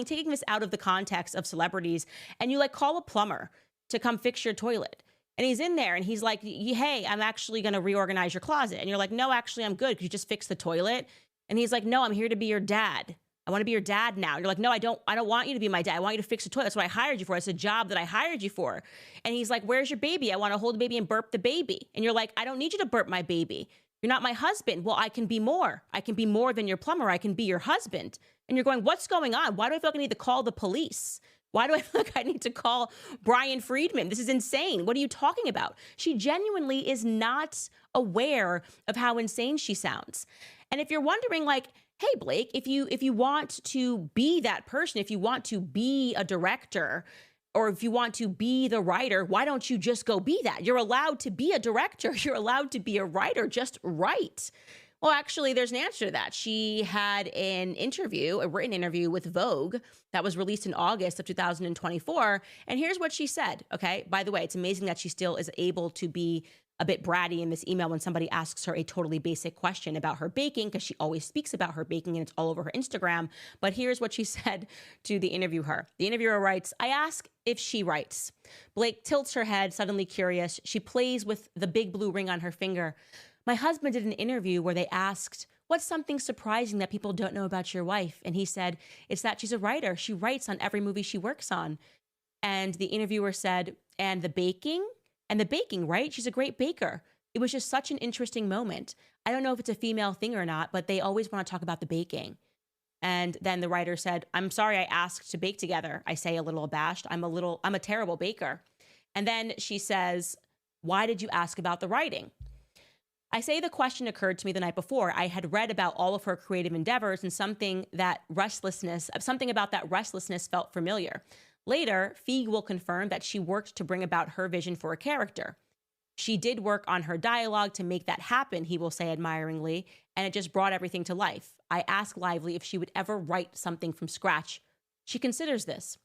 Speaker 1: taking this out of the context of celebrities and you call a plumber to come fix your toilet. And he's in there and he's like, hey, I'm actually going to reorganize your closet. And you're like, no, actually, I'm good. Could you just fix the toilet? And he's like, no, I'm here to be your dad. I want to be your dad now. You're like, no, I don't want you to be my dad. I want you to fix the toilet. That's what I hired you for. It's a job that I hired you for. And he's like, where's your baby? I want to hold the baby and burp the baby. And you're like, I don't need you to burp my baby. You're not my husband. Well, I can be more. I can be more than your plumber. I can be your husband. And you're going, what's going on? Why do I feel like I need to call the police? Why do I feel like I need to call Brian Friedman? This is insane. What are you talking about? She genuinely is not aware of how insane she sounds. And if you're wondering, like, hey, Blake, if you want to be that person, if you want to be a director, or if you want to be the writer, why don't you just go be that? You're allowed to be a director. You're allowed to be a writer. Just write. Well, actually, there's an answer to that. She had an interview, a written interview with Vogue that was released in August of 2024. And here's what she said. Okay. By the way, it's amazing that she still is able to be a bit bratty in this email when somebody asks her a totally basic question about her baking, because she always speaks about her baking and it's all over her Instagram. But here's what she said to the interviewer. The interviewer writes, I ask if she writes. Blake tilts her head, suddenly curious. She plays with the big blue ring on her finger. My husband did an interview where they asked, what's something surprising that people don't know about your wife? And he said, it's that she's a writer. She writes on every movie she works on. And the interviewer said, and the baking? And the baking, right? She's a great baker. It was just such an interesting moment. I don't know if it's a female thing or not, but they always want to talk about the baking. And then the writer said, I'm sorry I asked to bake together. I say a little abashed. I'm a terrible baker. And then she says, why did you ask about the writing? I say the question occurred to me the night before. I had read about all of her creative endeavors and something about that restlessness felt familiar. Later, Feig will confirm that she worked to bring about her vision for a character. She did work on her dialogue to make that happen, he will say admiringly, and it just brought everything to life. I ask Lively if she would ever write something from scratch. She considers this.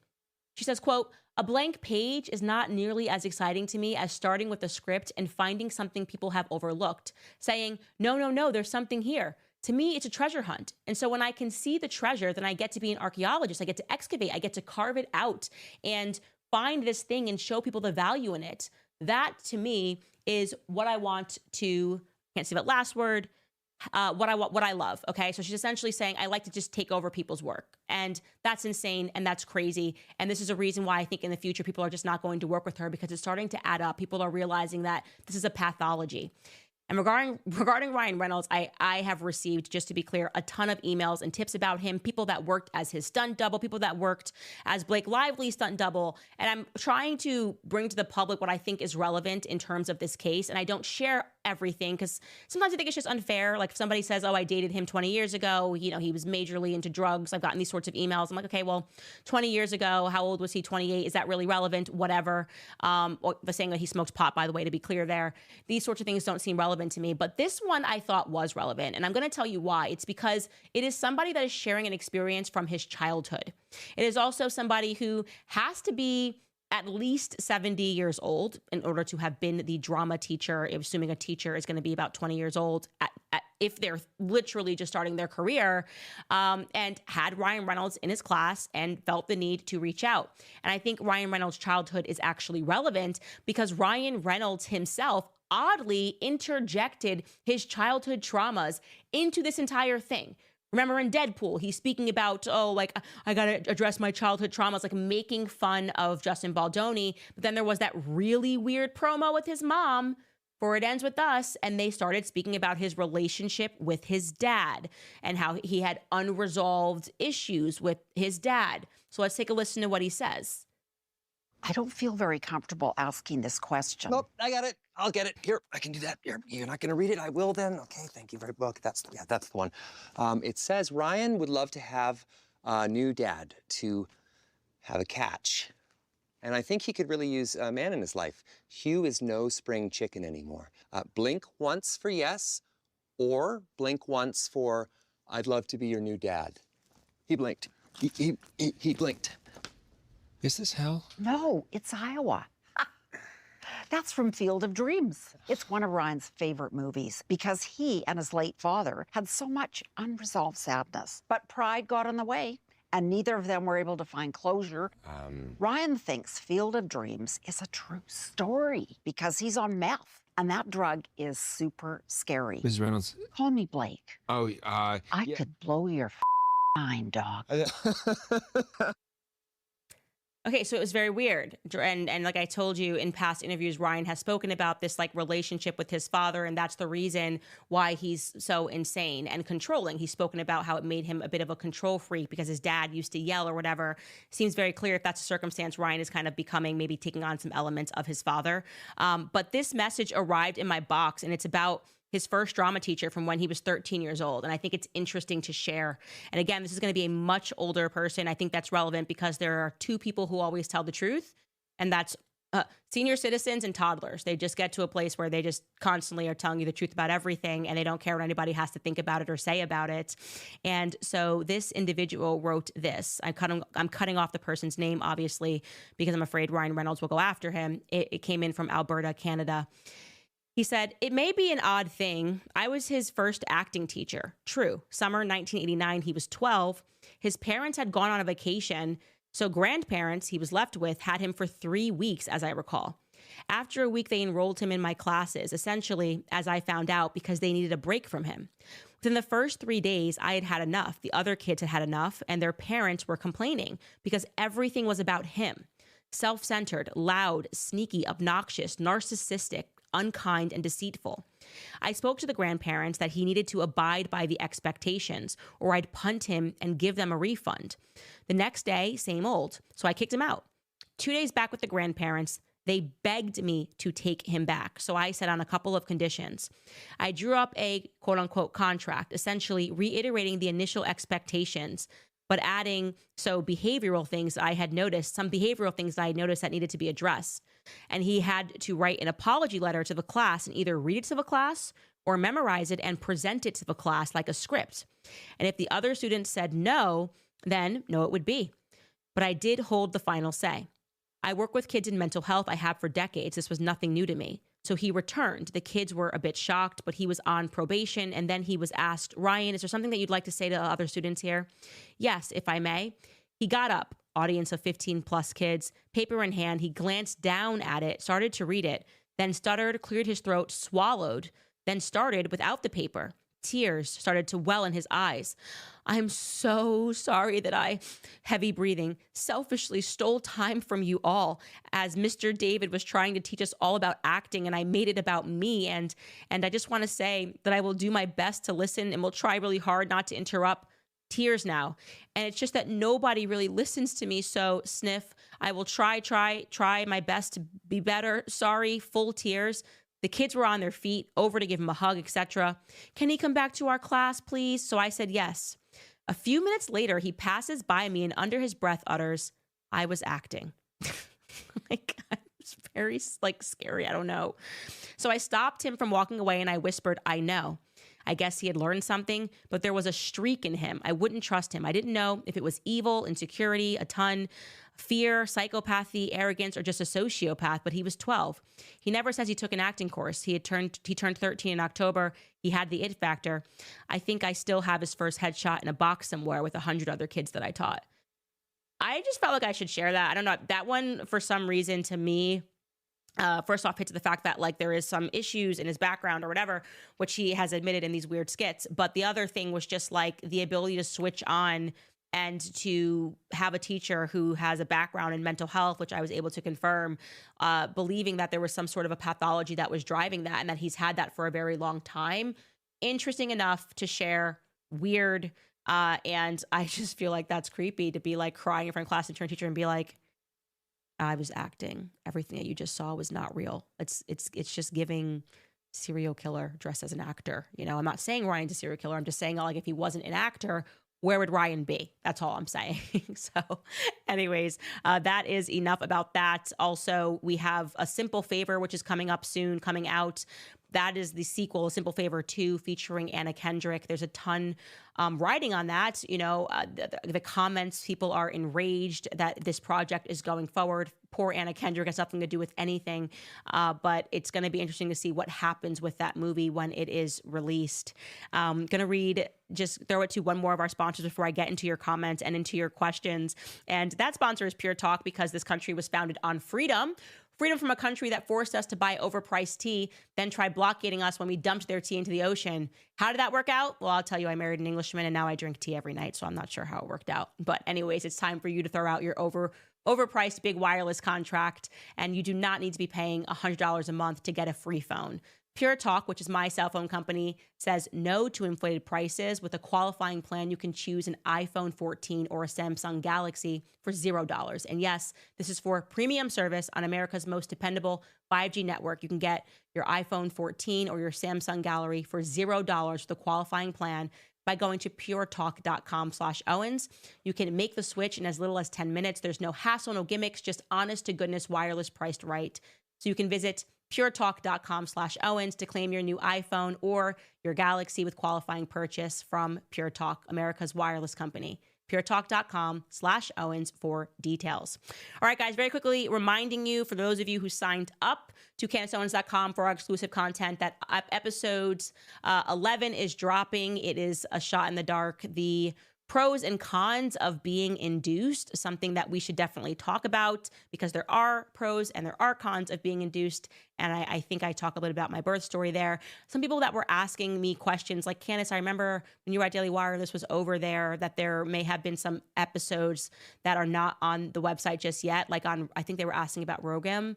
Speaker 1: She says, quote, a blank page is not nearly as exciting to me as starting with a script and finding something people have overlooked, saying, no, there's something here. To me, it's a treasure hunt. And so when I can see the treasure, then I get to be an archaeologist. I get to excavate. I get to carve it out and find this thing and show people the value in it. That, to me, is what I want to, can't say that last word, what I love. Okay. So she's essentially saying, I like to just take over people's work. And that's insane. And that's crazy. And this is a reason why I think in the future, people are just not going to work with her, because it's starting to add up. People are realizing that this is a pathology. And regarding Ryan Reynolds, I have received, just to be clear, a ton of emails and tips about him, people that worked as his stunt double, people that worked as Blake Lively's stunt double. And I'm trying to bring to the public what I think is relevant in terms of this case. And I don't share everything, because sometimes I think it's just unfair. Like if somebody says, oh, I dated him 20 years ago, he was majorly into drugs. I've gotten these sorts of emails. I'm like, okay, well, 20 years ago, how old was he? 28. Is that really relevant? Whatever. Or the saying that he smoked pot, by the way, to be clear there. These sorts of things don't seem relevant to me, but this one I thought was relevant. And I'm going to tell you why. It's because it is somebody that is sharing an experience from his childhood. It is also somebody who has to be at least 70 years old in order to have been the drama teacher, assuming a teacher is going to be about 20 years old if they're literally just starting their career, and had Ryan Reynolds in his class and felt the need to reach out. And I think Ryan Reynolds' childhood is actually relevant because Ryan Reynolds himself oddly interjected his childhood traumas into this entire thing. Remember in Deadpool, he's speaking about, I got to address my childhood traumas, like making fun of Justin Baldoni. But then there was that really weird promo with his mom for It Ends With Us. And they started speaking about his relationship with his dad and how he had unresolved issues with his dad. So let's take a listen to what he says.
Speaker 5: I don't feel very comfortable asking this question.
Speaker 6: Nope, I got it. I'll get it. Here, I can do that. You're not going to read it? I will then. Okay, thank you very much. That's the one. It says Ryan would love to have a new dad to have a catch. And I think he could really use a man in his life. Hugh is no spring chicken anymore. Blink once for yes, or blink once for I'd love to be your new dad. He blinked. He blinked.
Speaker 7: Is this hell?
Speaker 5: No, it's Iowa. That's from Field of Dreams. It's one of Ryan's favorite movies because he and his late father had so much unresolved sadness. But pride got in the way, and neither of them were able to find closure. Ryan thinks Field of Dreams is a true story because he's on meth, and that drug is super scary.
Speaker 7: Mrs. Reynolds.
Speaker 5: Call me Blake.
Speaker 7: Oh,
Speaker 5: I could blow your mind, dog.
Speaker 1: Okay, so it was very weird. And like I told you in past interviews, Ryan has spoken about this like relationship with his father, and that's the reason why he's so insane and controlling. He's spoken about how it made him a bit of a control freak because his dad used to yell or whatever. Seems very clear if that's a circumstance, Ryan is kind of becoming, maybe taking on some elements of his father. But this message arrived in my box, and it's about his first drama teacher from when he was 13 years old. And I think it's interesting to share. And again, this is going to be a much older person. I think that's relevant because there are two people who always tell the truth, and that's senior citizens and toddlers. They just get to a place where they just constantly are telling you the truth about everything, and they don't care what anybody has to think about it or say about it. And so this individual wrote this. I'm cutting off the person's name, obviously, because I'm afraid Ryan Reynolds will go after him. It came in from Alberta, Canada. He said, "It may be an odd thing. I was his first acting teacher. True. Summer 1989, he was 12. His parents had gone on a vacation, so grandparents he was left with had him for 3 weeks, as I recall. After a week, they enrolled him in my classes, essentially, as I found out, because they needed a break from him. Within the first 3 days, I had had enough. The other kids had had enough, and their parents were complaining because everything was about him. Self-centered, loud, sneaky, obnoxious, narcissistic, unkind, and deceitful. I spoke to the grandparents that he needed to abide by the expectations, or I'd punt him and give them a refund. The next day, same old, so I kicked him out. 2 days back with the grandparents, they begged me to take him back, so I set on a couple of conditions. I drew up a quote-unquote contract, essentially reiterating the initial expectations, but adding some behavioral things that I had noticed that needed to be addressed. And he had to write an apology letter to the class and either read it to the class or memorize it and present it to the class like a script. And if the other students said no, then no it would be. But I did hold the final say. I work with kids in mental health. I have for decades. This was nothing new to me. So he returned. The kids were a bit shocked, but he was on probation. And then he was asked, Ryan, is there something that you'd like to say to other students here? Yes, if I may. He got up, audience of 15 plus kids, paper in hand. He glanced down at it, started to read it, then stuttered, cleared his throat, swallowed, then started without the paper. Tears started to well in his eyes. I'm so sorry that I, heavy breathing, selfishly stole time from you all as Mr. David was trying to teach us all about acting, and I made it about me. And I just want to say that I will do my best to listen and will try really hard not to interrupt. Tears now. And it's just that nobody really listens to me. So sniff, I will try my best to be better. Sorry, full tears. The kids were on their feet, over to give him a hug, etc. Can he come back to our class, please? So I said yes. A few minutes later, he passes by me and under his breath utters, I was acting. Like, it's very scary. I don't know. So I stopped him from walking away and I whispered, I know. I guess he had learned something, but there was a streak in him. I wouldn't trust him. I didn't know if it was evil, insecurity, a ton, fear, psychopathy, arrogance, or just a sociopath, but he was 12. He never says he took an acting course. He turned 13 in October. He had the it factor. I think I still have his first headshot in a box somewhere with 100 other kids that I taught. I just felt like I should share that. I don't know. That one, for some reason, to me, first off, hits the fact that there is some issues in his background or whatever, which he has admitted in these weird skits. But the other thing was just the ability to switch on and to have a teacher who has a background in mental health, which I was able to confirm, believing that there was some sort of a pathology that was driving that and that he's had that for a very long time. Interesting enough to share, weird. And I just feel like that's creepy to be crying in front of class and turn teacher and be like, I was acting. Everything that you just saw was not real. It's just giving serial killer dressed as an actor. I'm not saying Ryan's a serial killer. I'm just saying if he wasn't an actor, where would Ryan be? That's all I'm saying. So anyways, that is enough about that. Also, we have A Simple Favor, which is coming up soon, coming out. That is the sequel, A Simple Favor 2, featuring Anna Kendrick. There's a ton writing on that. The comments, people are enraged that this project is going forward. Poor Anna Kendrick has nothing to do with anything, but it's going to be interesting to see what happens with that movie when it is released. Going to throw it to one more of our sponsors before I get into your comments and into your questions. And that sponsor is Pure Talk, because this country was founded on freedom Freedom from a country that forced us to buy overpriced tea, then tried blockading us when we dumped their tea into the ocean. How did that work out? Well, I'll tell you, I married an Englishman and now I drink tea every night, so I'm not sure how it worked out. But anyways, it's time for you to throw out your overpriced big wireless contract, and you do not need to be paying $100 a month to get a free phone. Pure Talk, which is my cell phone company, says no to inflated prices. With a qualifying plan, you can choose an iPhone 14 or a Samsung Galaxy for $0. And yes, this is for premium service on America's most dependable 5G network. You can get your iPhone 14 or your Samsung Galaxy for $0 with a qualifying plan by going to puretalk.com/Owens. You can make the switch in as little as 10 minutes. There's no hassle, no gimmicks, just honest to goodness wireless priced right. So you can visit puretalk.com/Owens to claim your new iPhone or your Galaxy with qualifying purchase from Pure Talk, America's wireless company. puretalk.com/Owens for details. All right, guys, very quickly reminding you, for those of you who signed up to CandaceOwens.com for our exclusive content, that episodes 11 is dropping. It is a shot in the dark. The pros and cons of being induced, something that we should definitely talk about because there are pros and there are cons of being induced. And I think I talk a bit about my birth story there. Some people that were asking me questions like, Candace, I remember when you were at Daily Wire, this was over there, that there may have been some episodes that are not on the website just yet. Like I think they were asking about Rogam.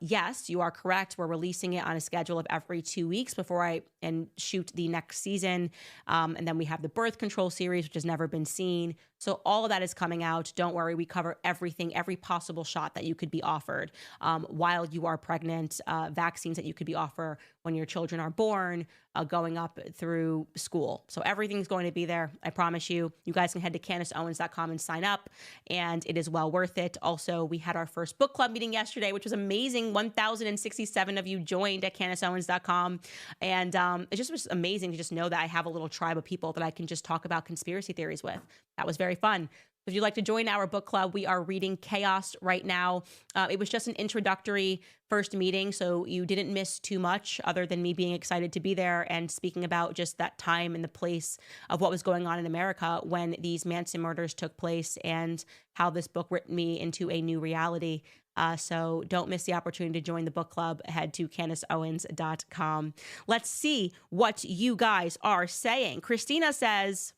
Speaker 1: Yes, you are correct. We're releasing it on a schedule of every 2 weeks before I shoot the next season. And then we have the birth control series, which has never been seen. So all of that is coming out. Don't worry. We cover everything, every possible shot that you could be offered while you are pregnant, vaccines that you could be offered when your children are born, going up through school. So everything's going to be there. I promise you. You guys can head to CandaceOwens.com and sign up, and it is well worth it. Also, we had our first book club meeting yesterday, which was amazing. 1,067 of you joined at CandaceOwens.com. And it just was amazing to just know that I have a little tribe of people that I can just talk about conspiracy theories with. That was very fun. If you'd like to join our book club, we are reading Chaos right now. It was just an introductory first meeting, so you didn't miss too much other than me being excited to be there and speaking about just that time and the place of what was going on in America when these Manson murders took place and how this book written me into a new reality. So don't miss the opportunity to join the book club. Head to CandaceOwens.com. Let's see what you guys are saying. Christina says,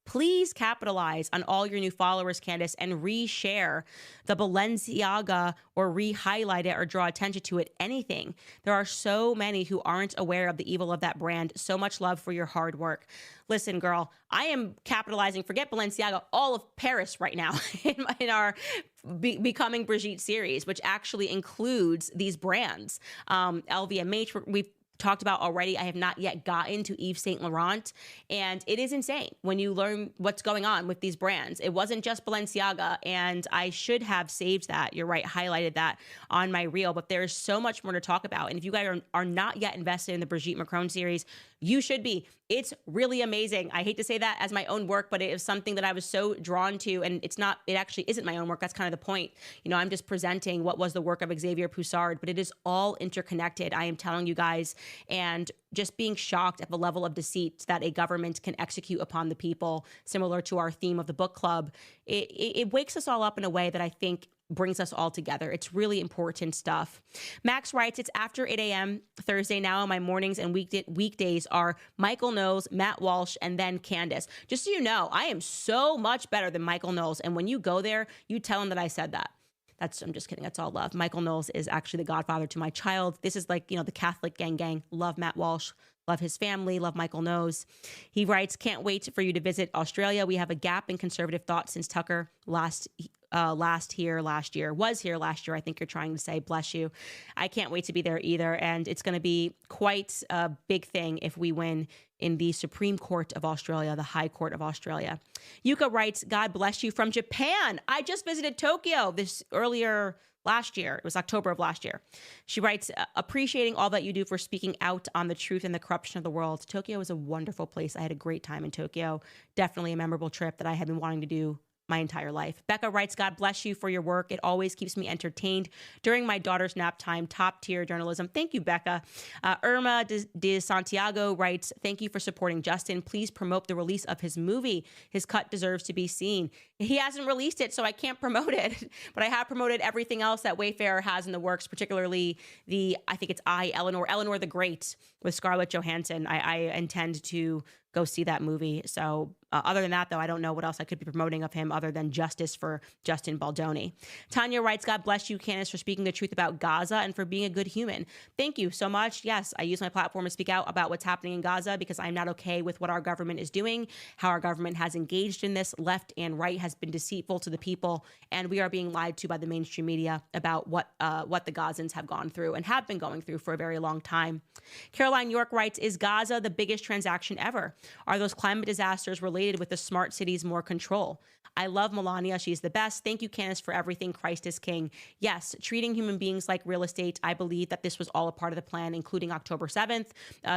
Speaker 1: please capitalize on all your new followers, Candace, and reshare the Balenciaga or re-highlight it or draw attention to it, anything. There are so many who aren't aware of the evil of that brand. So much love for your hard work. Listen, girl, I am capitalizing, forget Balenciaga, all of Paris right now in our Becoming Brigitte series, which actually includes these brands. LVMH, we've talked about already. I have not yet gotten to Yves Saint Laurent, and it is insane when you learn what's going on with these brands. It wasn't just Balenciaga, and I should have saved that. You're right, highlighted that on my reel, but there's so much more to talk about. And if you guys are not yet invested in the Brigitte Macron series, you should be. It's really amazing. I hate to say that as my own work, but it is something that I was so drawn to, and it actually isn't my own work. That's kind of the point. You know, I'm just presenting what was the work of Xavier Poussard, but it is all interconnected. I am telling you guys, and just being shocked at the level of deceit that a government can execute upon the people, similar to our theme of the book club. It wakes us all up in a way that I think brings us all together. It's really important stuff. Max writes, it's after 8 a.m. Thursday now. My mornings and weekdays are Michael Knowles, Matt Walsh, and then Candace. Just so you know, I am so much better than Michael Knowles. And when you go there, you tell him that I said that. I'm just kidding. That's all love. Michael Knowles is actually the godfather to my child. This is like, the Catholic gang. Love Matt Walsh. Love his family. Love Michael Knowles. He writes, can't wait for you to visit Australia. We have a gap in conservative thought since Tucker was here last year. I think you're trying to say, bless you. I can't wait to be there either. And it's going to be quite a big thing if we win in the Supreme Court of Australia, the High Court of Australia. Yuka writes, God bless you from Japan. I just visited Tokyo earlier last year. It was October of last year. She writes, appreciating all that you do for speaking out on the truth and the corruption of the world. Tokyo is a wonderful place. I had a great time in Tokyo. Definitely a memorable trip that I had been wanting to do my entire life. Becca writes, God bless you for your work. It always keeps me entertained during my daughter's nap time. Top tier journalism. Thank you, Becca. Irma de Santiago writes, thank you for supporting Justin. Please promote the release of his movie. His cut deserves to be seen. He hasn't released it, so I can't promote it, but I have promoted everything else that Wayfarer has in the works, particularly I think it's Eleanor the Great with Scarlett Johansson. I intend to go see that movie. So other than that, though, I don't know what else I could be promoting of him other than justice for Justin Baldoni. Tanya writes, God bless you, Candace, for speaking the truth about Gaza and for being a good human. Thank you so much. Yes, I use my platform to speak out about what's happening in Gaza because I'm not okay with what our government is doing, how our government has engaged in this. Left and right has been deceitful to the people, and we are being lied to by the mainstream media about what the Gazans have gone through and have been going through for a very long time. Caroline York writes, is Gaza the biggest transaction ever? Are those climate disasters related with the smart cities more control? I love Melania. She's the best. Thank you, Candace, for everything. Christ is king. Yes, treating human beings like real estate. I believe that this was all a part of the plan, including October 7th,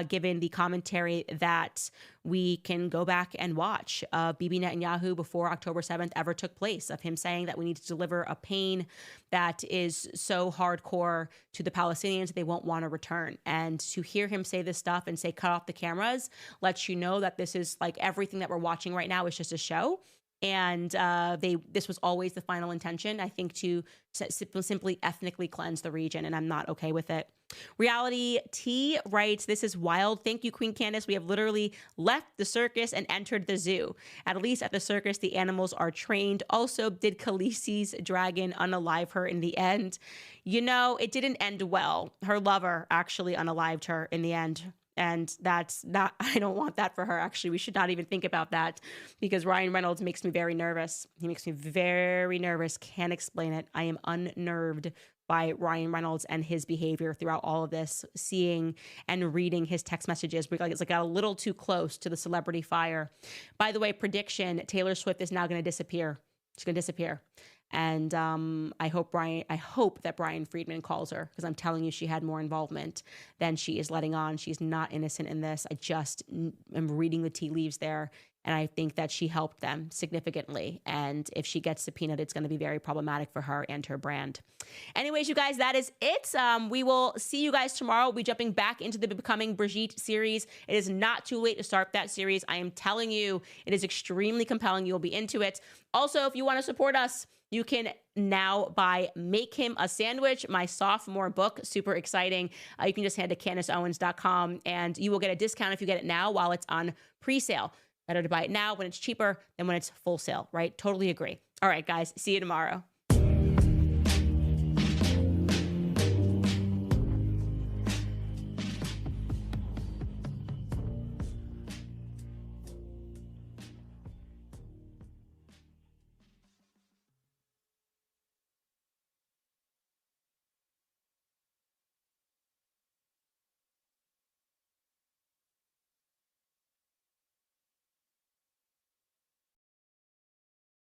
Speaker 1: given the commentary that we can go back and watch Bibi Netanyahu before October 7th ever took place, of him saying that we need to deliver a pain that is so hardcore to the Palestinians that they won't want to return. And to hear him say this stuff and say cut off the cameras lets you know that this is like everything that we're watching right now is just a show. And this was always the final intention, I think, to simply ethnically cleanse the region, and I'm not okay with it. Reality T writes, this is wild. Thank you, Queen Candace. We have literally left the circus and entered the zoo. At least at the circus, the animals are trained. Also, did Khaleesi's dragon unalive her in the end? You know, it didn't end well. Her lover actually unalived her in the end. And that's not, I don't want that for her. Actually, we should not even think about that because Ryan Reynolds makes me very nervous. He makes me very nervous. Can't explain it. I am unnerved by Ryan Reynolds and his behavior throughout all of this, seeing and reading his text messages. It's like got a little too close to the celebrity fire. By the way, prediction, Taylor Swift is now going to disappear. She's going to disappear. And I hope that Brian Friedman calls her because I'm telling you, she had more involvement than she is letting on. She's not innocent in this. I just am reading the tea leaves there. And I think that she helped them significantly. And if she gets subpoenaed, it's going to be very problematic for her and her brand. Anyways, you guys, that is it. We will see you guys tomorrow. We'll be jumping back into the Becoming Brigitte series. It is not too late to start that series. I am telling you, it is extremely compelling. You'll be into it. Also, if you want to support us, you can now buy Make Him a Sandwich, my sophomore book. Super exciting. You can just head to CandaceOwens.com and you will get a discount if you get it now while it's on pre-sale. Better to buy it now when it's cheaper than when it's full sale, right? Totally agree. All right, guys, see you tomorrow.